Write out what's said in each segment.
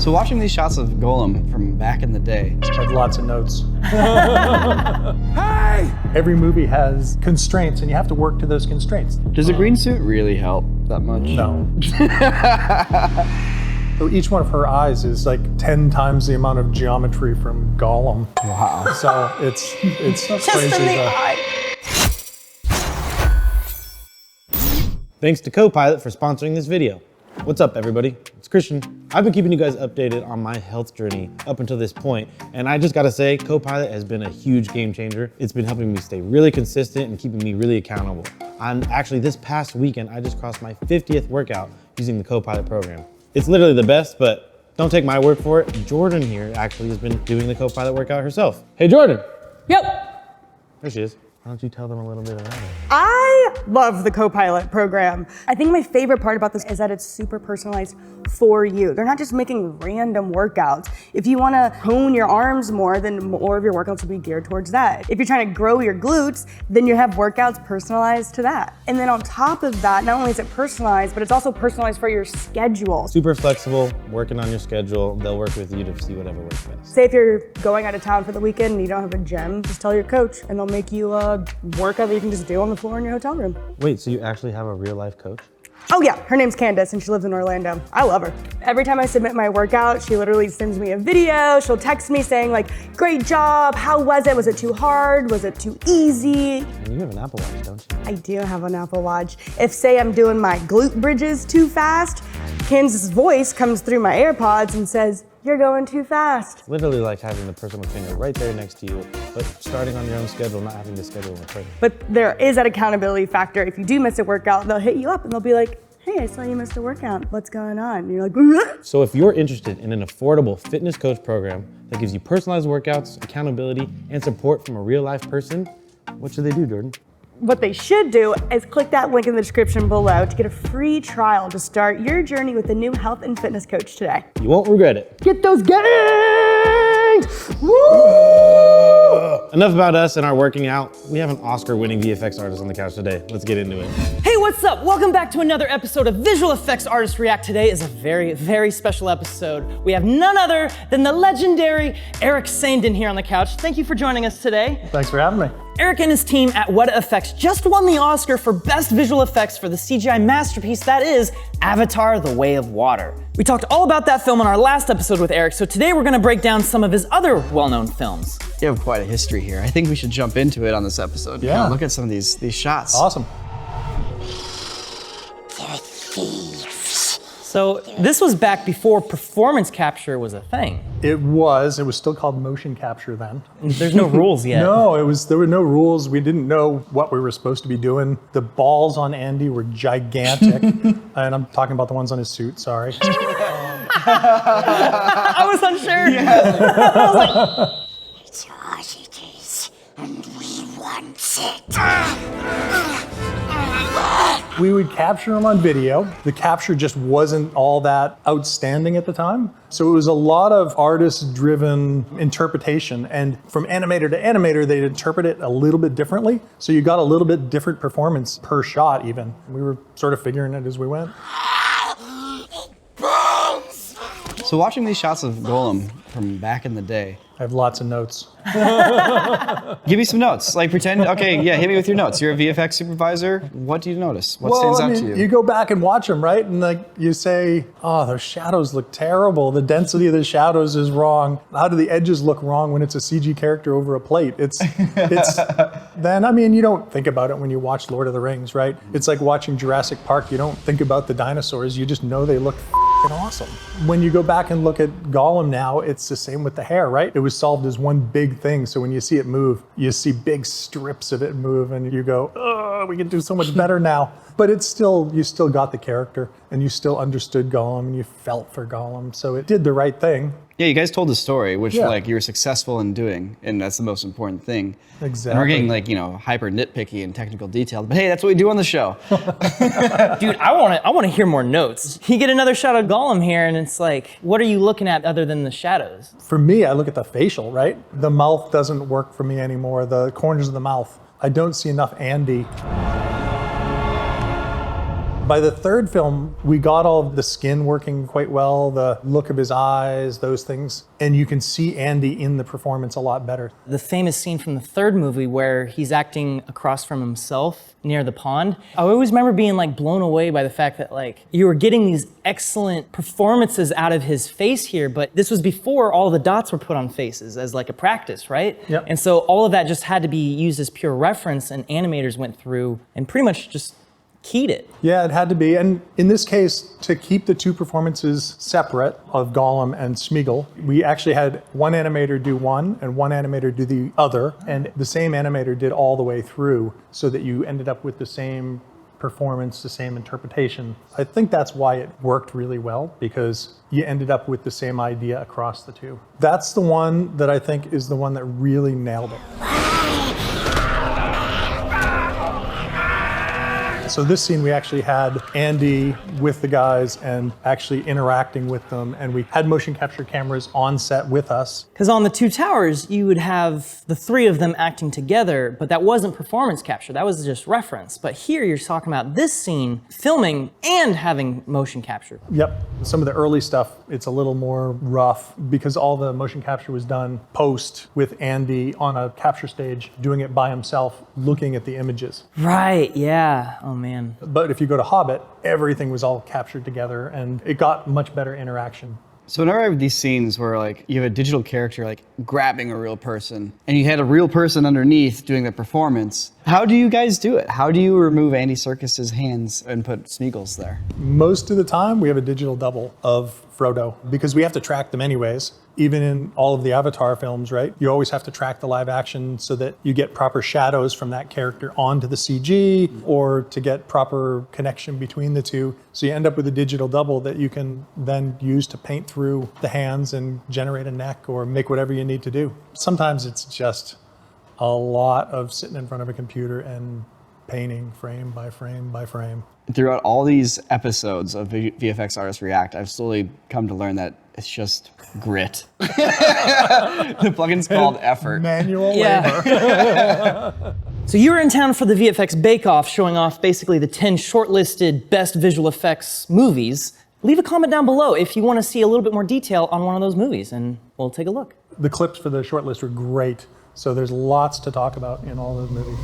So watching these shots of Gollum from back in the day. I have lots of notes. Hey! Every movie has constraints and you have to work to those constraints. Does a green suit really help that much? No. So each one of her eyes is like 10 times the amount of geometry from Gollum. Wow. So it's Just crazy. in the eye. Thanks to CoPilot for sponsoring this video. What's up, everybody? It's Christian. I've been keeping you guys updated on my health journey up until this point, and I just gotta say, CoPilot has been a huge game changer. It's been helping me stay really consistent and keeping me really accountable. And actually, this past weekend, I just crossed my 50th workout using the CoPilot program. It's literally the best, but don't take my word for it. Jordan here actually has been doing the CoPilot workout herself. Hey, Jordan. Yep. There she is. Why don't you tell them a little bit about it? I love the CoPilot program. I think my favorite part about this is that it's super personalized for you. They're not just making random workouts. If you want to hone your arms more, then more of your workouts will be geared towards that. If you're trying to grow your glutes, then you have workouts personalized to that. And then on top of that, not only is it personalized, but it's also personalized for your schedule. Super flexible, working on your schedule. They'll work with you to see whatever works best. Say if you're going out of town for the weekend and you don't have a gym, just tell your coach and they'll make you a workout that you can just do on the floor in your hotel room. Wait, so you actually have a real life coach? Oh yeah, her name's Candace and she lives in Orlando. I love her. Every time I submit my workout, she literally sends me a video. She'll text me saying like, great job, how was it? Was it too hard? Was it too easy? And you have an Apple Watch, don't you? I do have an Apple Watch. If say I'm doing my glute bridges too fast, Candace's voice comes through my AirPods and says, you're going too fast. Literally like having the personal trainer right there next to you, but starting on your own schedule, not having to schedule an appointment. But there is that accountability factor. If you do miss a workout, they'll hit you up and they'll be like, hey, I saw you missed a workout. What's going on? And you're like, "Bleh." So if you're interested in an affordable fitness coach program that gives you personalized workouts, accountability, and support from a real life person, what should they do, Jordan? What they should do is click that link in the description below to get a free trial to start your journey with a new health and fitness coach today. You won't regret it. Get those gangs! Woo! Enough about us and our working out. We have an Oscar-winning VFX artist on the couch today. Let's get into it. Hey, what's up? Welcome back to another episode of Visual Effects Artist React. Today is a very, very special episode. We have none other than the legendary Eric Saindon here on the couch. Thank you for joining us today. Thanks for having me. Eric and his team at Weta Effects just won the Oscar for Best Visual Effects for the CGI masterpiece that is Avatar: The Way of Water. We talked all about that film in our last episode with Eric, so today we're gonna break down some of his other well-known films. You have quite a history here. I think we should jump into it on this episode. Yeah. Look at some of these shots. Awesome. So this was back before performance capture was a thing. It was still called motion capture then. There's no rules yet. No, there were no rules. We didn't know what we were supposed to be doing. The balls on Andy were gigantic. And I'm talking about the ones on his suit, sorry. I was unsure. It's yours it is, and we want it. We would capture them on video. The capture just wasn't all that outstanding at the time. So it was a lot of artist-driven interpretation. And from animator to animator, they'd interpret it a little bit differently. So you got a little bit different performance per shot even. We were sort of figuring it as we went. So watching these shots of Gollum from back in the day. I have lots of notes. Give me some notes. Like pretend, okay, yeah, hit me with your notes. You're a VFX supervisor. What do you notice? What stands out to you? You go back and watch them, right? And like you say, oh, those shadows look terrible. The density of the shadows is wrong. How do the edges look wrong when it's a CG character over a plate? It's then, I mean, you don't think about it when you watch Lord of the Rings, right? It's like watching Jurassic Park. You don't think about the dinosaurs. You just know they look awesome. When you go back and look at Gollum now, it's the same with the hair, right? It was solved as one big thing. So when you see it move, you see big strips of it move and you go, oh, we can do so much better now. But it's still, you still got the character and you still understood Gollum and you felt for Gollum. So it did the right thing. Yeah, you guys told the story, which Yeah. like you were successful in doing, and that's the most important thing. Exactly. And we're getting like, hyper nitpicky and technical detailed, but hey, that's what we do on the show. Dude, I want to hear more notes. You get another shot of Gollum here, and it's like, what are you looking at other than the shadows? For me, I look at the facial, right? The mouth doesn't work for me anymore. The corners of the mouth. I don't see enough Andy. By the third film, we got all of the skin working quite well, the look of his eyes, those things. And you can see Andy in the performance a lot better. The famous scene from the third movie where he's acting across from himself near the pond. I always remember being like blown away by the fact that like you were getting these excellent performances out of his face here, but this was before all the dots were put on faces as like a practice, right? Yep. And so all of that just had to be used as pure reference, and animators went through and pretty much just keyed it. Yeah, it had to be. And in this case, to keep the two performances separate of Gollum and Smeagol, we actually had one animator do one and one animator do the other. And the same animator did all the way through so that you ended up with the same performance, the same interpretation. I think that's why it worked really well, because you ended up with the same idea across the two. That's the one that I think is the one that really nailed it. So this scene, we actually had Andy with the guys and actually interacting with them, and we had motion capture cameras on set with us. Because on the Two Towers, you would have the three of them acting together, but that wasn't performance capture, that was just reference. But here you're talking about this scene, filming and having motion capture. Yep, some of the early stuff, it's a little more rough because all the motion capture was done post with Andy on a capture stage, doing it by himself, looking at the images. Right, yeah, oh man. But if you go to Hobbit, everything was all captured together and it got much better interaction. So whenever I have these scenes where like you have a digital character like grabbing a real person and you had a real person underneath doing the performance, how do you guys do it? How do you remove Andy Serkis's hands and put Smeagol's there? Most of the time we have a digital double of Frodo because we have to track them anyways. Even in all of the Avatar films, right? You always have to track the live action so that you get proper shadows from that character onto the CG or to get proper connection between the two. So you end up with a digital double that you can then use to paint through the hands and generate a neck or make whatever you need to do. Sometimes it's just a lot of sitting in front of a computer and painting frame by frame by frame. Throughout all these episodes of VFX Artists React, I've slowly come to learn that it's just grit. The plugin's called effort. Manual labor. So you were in town for the VFX Bake Off, showing off basically the 10 shortlisted best visual effects movies. Leave a comment down below if you want to see a little bit more detail on one of those movies, and we'll take a look. The clips for the shortlist are great, so there's lots to talk about in all those movies.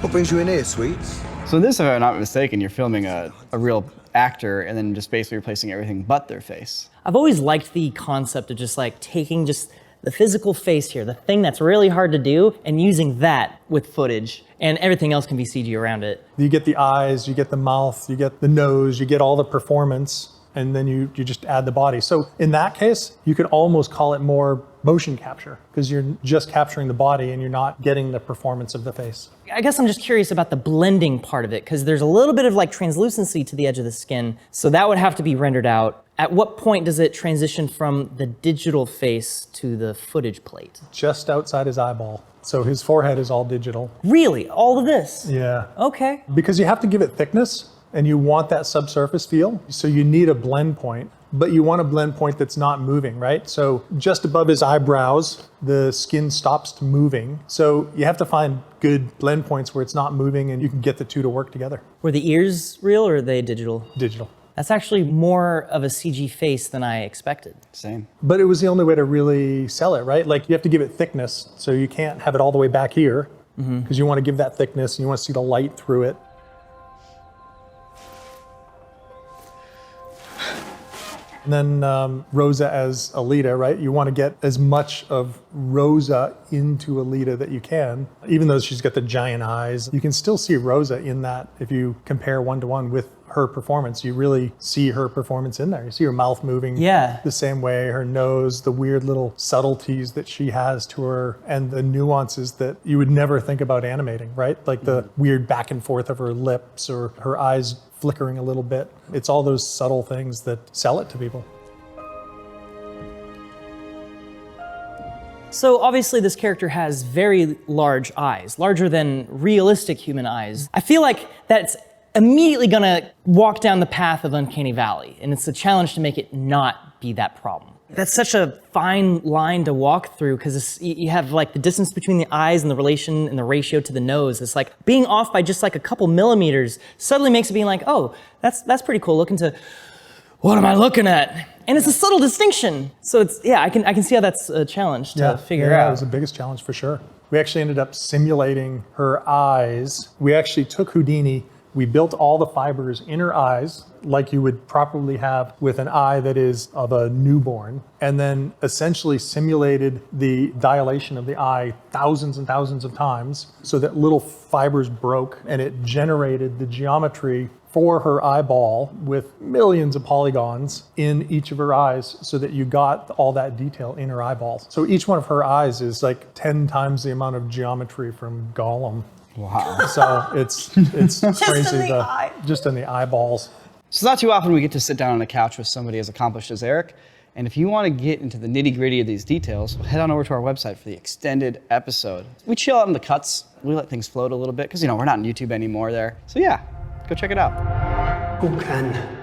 What brings you in here, sweets? So this, if I'm not mistaken, you're filming a real actor and then just basically replacing everything but their face. I've always liked the concept of just like taking just the physical face here, the thing that's really hard to do, and using that with footage, and everything else can be CG around it. You get the eyes, you get the mouth, you get the nose, you get all the performance, and then you just add the body. So in that case, you could almost call it more motion capture because you're just capturing the body and you're not getting the performance of the face. I guess I'm just curious about the blending part of it, because there's a little bit of like translucency to the edge of the skin, so that would have to be rendered out. At what point does it transition from the digital face to the footage plate? Just outside his eyeball. So his forehead is all digital. Really? All of this? Yeah. Okay. Because you have to give it thickness and you want that subsurface feel. So you need a blend point, but you want a blend point that's not moving, right? So just above his eyebrows, the skin stops moving. So you have to find good blend points where it's not moving and you can get the two to work together. Were the ears real or are they digital? Digital. That's actually more of a CG face than I expected. Same. But it was the only way to really sell it, right? Like you have to give it thickness. So you can't have it all the way back here because you want to give that thickness and you want to see the light through it. And then Rosa as Alita, right? You want to get as much of Rosa into Alita that you can. Even though she's got the giant eyes, you can still see Rosa in that. If you compare one-to-one with her performance, you really see her performance in there. You see her mouth moving the same way, her nose, the weird little subtleties that she has to her, and the nuances that you would never think about animating, right? Like the weird back and forth of her lips or her eyes flickering a little bit. It's all those subtle things that sell it to people. So obviously this character has very large eyes, larger than realistic human eyes. I feel like that's immediately gonna walk down the path of Uncanny Valley, and it's a challenge to make it not be that problem. That's such a fine line to walk through because you have like the distance between the eyes and the relation and the ratio to the nose. It's like being off by just like a couple millimeters suddenly makes it being like, oh, that's pretty cool. Look into, what am I looking at? And it's a subtle distinction. So it's, yeah, I can see how that's a challenge to figure out. Yeah, it was the biggest challenge for sure. We actually ended up simulating her eyes. We actually took Houdini, we built all the fibers in her eyes, like you would probably have with an eye that is of a newborn, and then essentially simulated the dilation of the eye thousands and thousands of times so that little fibers broke and it generated the geometry for her eyeball with millions of polygons in each of her eyes so that you got all that detail in her eyeballs. So each one of her eyes is like 10 times the amount of geometry from Gollum. Wow. So it's crazy, just in the eyeballs. So not too often we get to sit down on a couch with somebody as accomplished as Eric. And if you want to get into the nitty gritty of these details, head on over to our website for the extended episode. We chill out in the cuts. We let things float a little bit because, you know, we're not on YouTube anymore there. So yeah, go check it out. Who can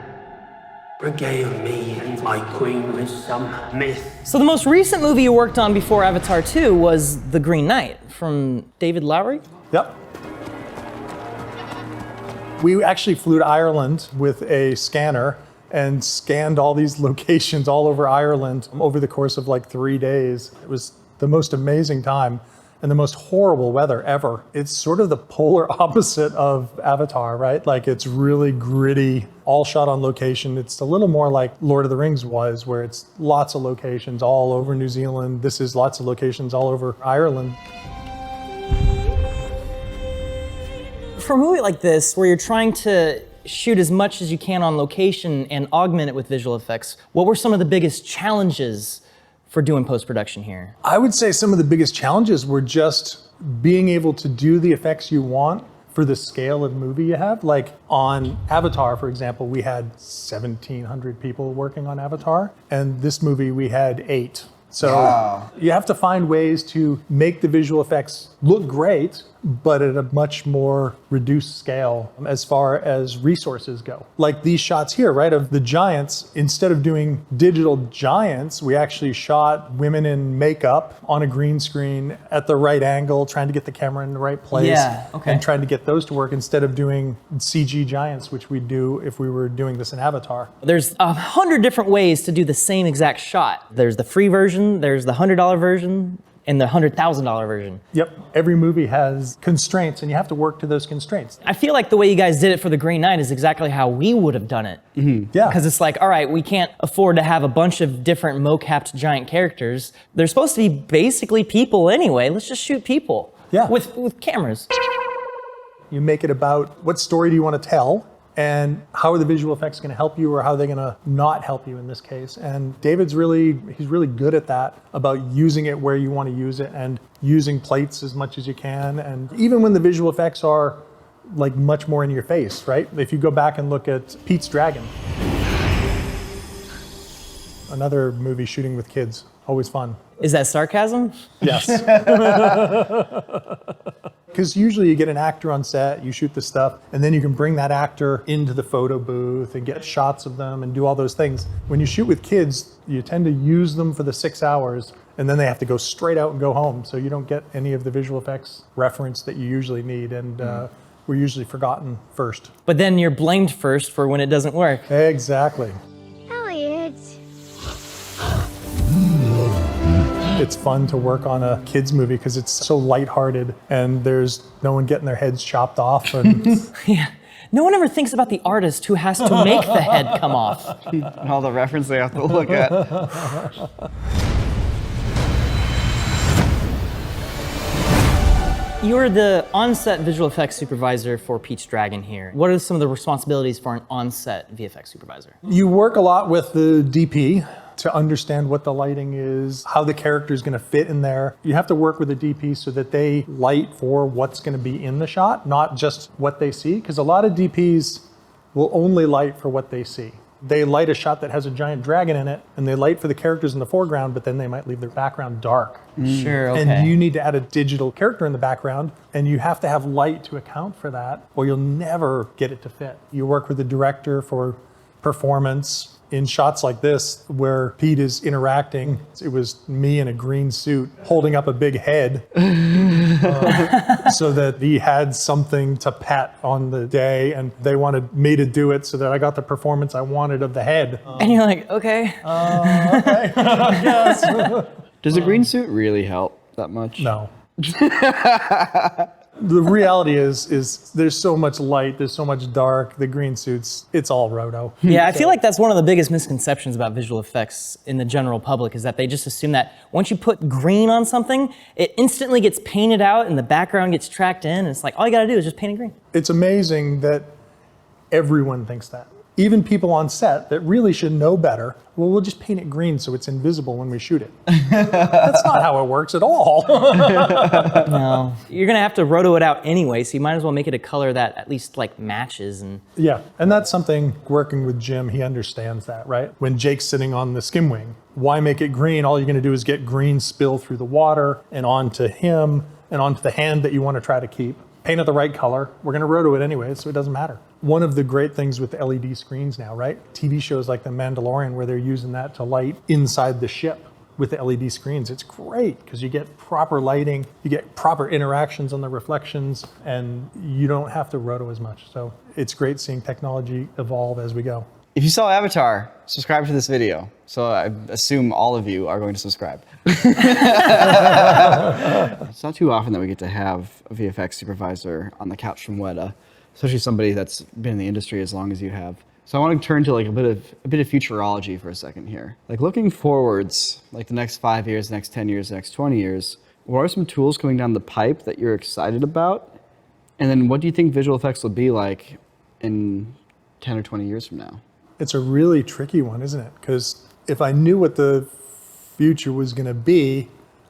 regale me and my queen with some myth? So the most recent movie you worked on before Avatar 2 was The Green Knight from David Lowery? Yep. We actually flew to Ireland with a scanner and scanned all these locations all over Ireland over the course of like 3 days. It was the most amazing time and the most horrible weather ever. It's sort of the polar opposite of Avatar, right? Like it's really gritty, all shot on location. It's a little more like Lord of the Rings was, where it's lots of locations all over New Zealand. This is lots of locations all over Ireland. For a movie like this, where you're trying to shoot as much as you can on location and augment it with visual effects, what were some of the biggest challenges for doing post-production here? I would say some of the biggest challenges were just being able to do the effects you want for the scale of movie you have. Like on Avatar, for example, we had 1,700 people working on Avatar, and this movie we had 8. So you have to find ways to make the visual effects look great, but at a much more reduced scale as far as resources go. Like these shots here, right, of the giants, instead of doing digital giants, we actually shot women in makeup on a green screen at the right angle, trying to get the camera in the right place, and trying to get those to work instead of doing CG giants, which we'd do if we were doing this in Avatar. There's 100 different ways to do the same exact shot. There's the free version, there's the $100 version, and the $100,000 version. Yep, every movie has constraints and you have to work to those constraints. I feel like the way you guys did it for The Green Knight is exactly how we would have done it. Mm-hmm. Yeah. Because it's like, all right, we can't afford to have a bunch of different mo-capped giant characters. They're supposed to be basically people anyway. Let's just shoot people. Yeah. With cameras. You make it about what story do you want to tell, and how are the visual effects going to help you, or how are they going to not help you in this case? And David's he's really good at that, about using it where you want to use it and using plates as much as you can. And even when the visual effects are like much more in your face, right? If you go back and look at Pete's Dragon, another movie shooting with kids, always fun. Is that sarcasm? Yes. Because usually you get an actor on set, you shoot the stuff, and then you can bring that actor into the photo booth and get shots of them and do all those things. When you shoot with kids, you tend to use them for the 6 hours, and then they have to go straight out and go home, so you don't get any of the visual effects reference that you usually need, and we're usually forgotten first. But then you're blamed first for when it doesn't work. Exactly. Elliot. It's fun to work on a kids movie because it's so lighthearted and there's no one getting their heads chopped off. And Yeah. No one ever thinks about the artist who has to make the head come off. And all the reference they have to look at. You're the on-set visual effects supervisor for Pete's Dragon here. What are some of the responsibilities for an on-set VFX supervisor? You work a lot with the DP to understand what the lighting is, how the character is going to fit in there. You have to work with the DP so that they light for what's going to be in the shot, not just what they see, because a lot of DPs will only light for what they see. They light a shot that has a giant dragon in it, and they light for the characters in the foreground, but then they might leave their background dark. Sure, okay. And you need to add a digital character in the background, and you have to have light to account for that, or you'll never get it to fit. You work with the director for performance in shots like this where Pete is interacting. It was me in a green suit holding up a big head so that he had something to pat on the day, and they wanted me to do it so that I got the performance I wanted of the head. And you're like, okay. Okay. Yes. Does a green suit really help that much? No. The reality is there's so much light, there's so much dark, the green suits, it's all roto. Yeah, I feel like that's one of the biggest misconceptions about visual effects in the general public is that they just assume that once you put green on something, it instantly gets painted out and the background gets tracked in, and it's like, all you gotta do is just paint it green. It's amazing that everyone thinks that. Even people on set that really should know better, well, we'll just paint it green so it's invisible when we shoot it. That's not how it works at all. No. You're gonna have to roto it out anyway, so you might as well make it a color that at least like matches. And Yeah, and that's something, working with Jim, he understands that, right? When Jake's sitting on the skim wing, why make it green? All you're gonna do is get green spill through the water and onto him and onto the hand that you wanna try to keep. Paint it the right color. We're gonna roto it anyway, so it doesn't matter. One of the great things with the LED screens now, right? TV shows like The Mandalorian, where they're using that to light inside the ship with the LED screens. It's great because you get proper lighting, you get proper interactions on the reflections, and you don't have to roto as much. So it's great seeing technology evolve as we go. If you saw Avatar, subscribe to this video. So I assume all of you are going to subscribe. It's not too often that we get to have a VFX supervisor on the couch from Weta, especially somebody that's been in the industry as long as you have. So I want to turn to like a bit of futurology for a second here. Like looking forwards, like the next 5 years, the next 10 years, the next 20 years, what are some tools coming down the pipe that you're excited about? And then what do you think visual effects will be like in 10 or 20 years from now? It's a really tricky one, isn't it? Because if I knew what the future was going to be,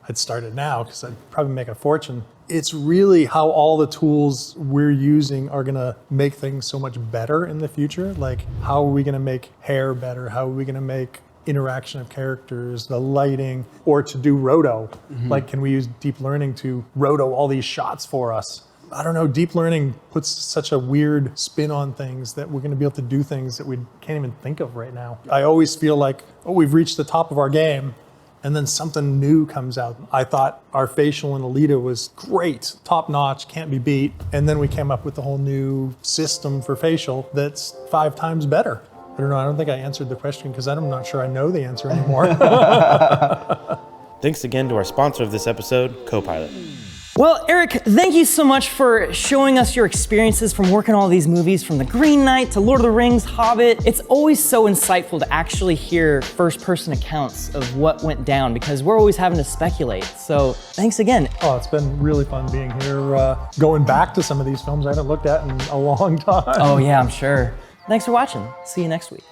I'd start it now because I'd probably make a fortune. It's really how all the tools we're using are going to make things so much better in the future. Like, how are we going to make hair better? How are we going to make interaction of characters, the lighting, or to do roto? Like, can we use deep learning to roto all these shots for us? I don't know, deep learning puts such a weird spin on things that we're going to be able to do things that we can't even think of right now. I always feel like, oh, we've reached the top of our game, and then something new comes out. I thought our facial in Alita was great, top notch, can't be beat. And then we came up with a whole new system for facial that's 5 times better. I don't know, I don't think I answered the question because I'm not sure I know the answer anymore. Thanks again to our sponsor of this episode, CoPilot. Well, Eric, thank you so much for showing us your experiences from working on all these movies, from The Green Knight to Lord of the Rings, Hobbit. It's always so insightful to actually hear first-person accounts of what went down because we're always having to speculate. So thanks again. Oh, it's been really fun being here, going back to some of these films I haven't looked at in a long time. Oh yeah, I'm sure. Thanks for watching. See you next week.